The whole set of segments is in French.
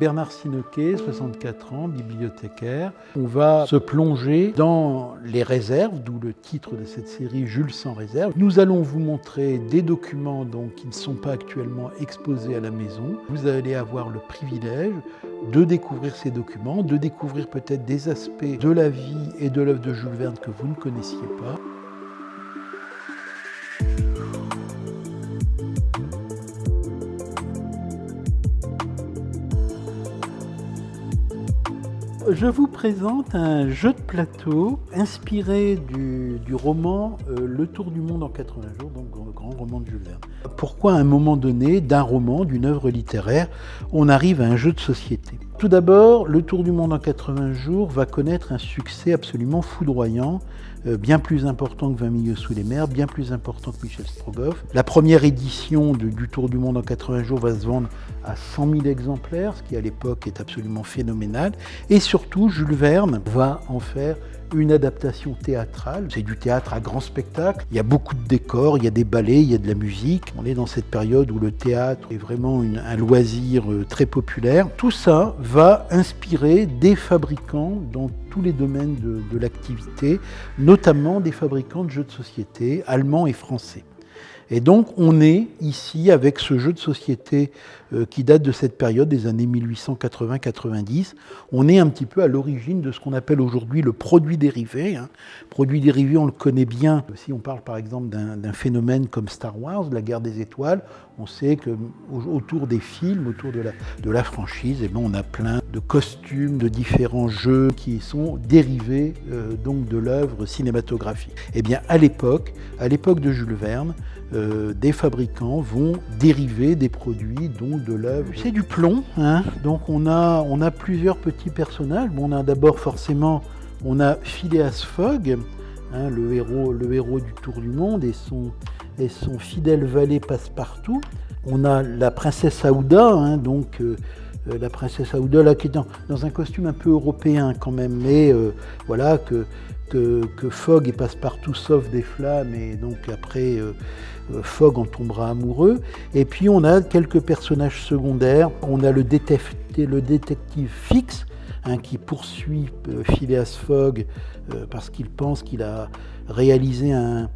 Bernard Sinoquet, 64 ans, bibliothécaire. On va se plonger dans les réserves, d'où le titre de cette série, Jules sans réserve. Nous allons vous montrer des documents qui ne sont pas actuellement exposés à la maison. Vous allez avoir le privilège de découvrir ces documents, de découvrir peut-être des aspects de la vie et de l'œuvre de Jules Verne que vous ne connaissiez pas. Je vous présente un jeu de plateau inspiré du roman Le Tour du monde en 80 jours, donc le grand roman de Jules Verne. Pourquoi à un moment donné, d'un roman, d'une œuvre littéraire, on arrive à un jeu de société? Tout d'abord, Le Tour du monde en 80 jours va connaître un succès absolument foudroyant, bien plus important que 20 milieux sous les mers, bien plus important que Michel Strogoff. La première édition du Tour du monde en 80 jours va se vendre à 100 000 exemplaires, ce qui à l'époque est absolument phénoménal. Et surtout, Jules Verne va en faire une adaptation théâtrale. C'est du théâtre à grand spectacle. Il y a beaucoup de décors, il y a des ballets, il y a de la musique. On est dans cette période où le théâtre est vraiment un loisir très populaire. Tout ça va inspirer des fabricants dans tous les domaines de l'activité, notamment des fabricants de jeux de société allemands et français. Et donc on est ici avec ce jeu de société qui date de cette période des années 1880-90. On est un petit peu à l'origine de ce qu'on appelle aujourd'hui le produit dérivé. Produit dérivé, on le connaît bien. Si on parle par exemple d'un phénomène comme Star Wars, la guerre des étoiles, on sait qu'autour des films, autour de la franchise, eh bien, on a plein de costumes, de différents jeux qui sont dérivés donc de l'œuvre cinématographique. Eh bien à l'époque de Jules Verne, des fabricants vont dériver des produits donc de l'œuvre. C'est du plomb, donc on a plusieurs petits personnages. Bon, on a d'abord forcément Phileas Fogg, le héros du Tour du monde et son fidèle valet Passepartout. On a la princesse Aouda, la princesse Aouda là, qui est dans un costume un peu européen quand même, mais voilà que Fogg et Passepartout sauvent des flammes et donc après Fogg en tombera amoureux. Et puis on a quelques personnages secondaires. On a le détective Fix qui poursuit Phileas Fogg parce qu'il pense qu'il a réalisé un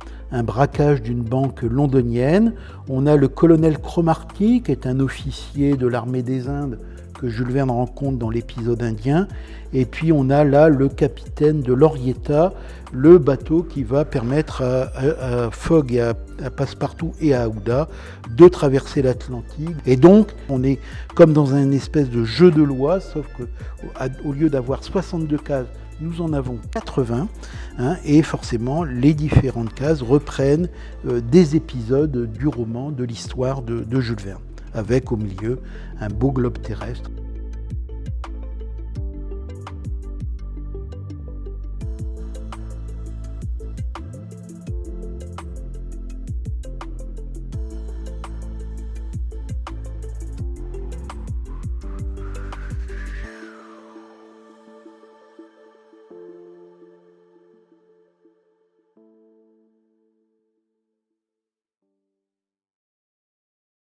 braquage d'une banque londonienne. On a le colonel Cromarty qui est un officier de l'armée des Indes que Jules Verne rencontre dans l'épisode indien. Et puis on a là le capitaine de l'Orietta, le bateau qui va permettre à Fogg et à Passepartout et à Aouda de traverser l'Atlantique. Et donc on est comme dans un espèce de jeu de loi, sauf qu'au lieu d'avoir 62 cases, nous en avons 80, et forcément les différentes cases reprennent des épisodes du roman, de l'histoire de Jules Verne, avec au milieu un beau globe terrestre.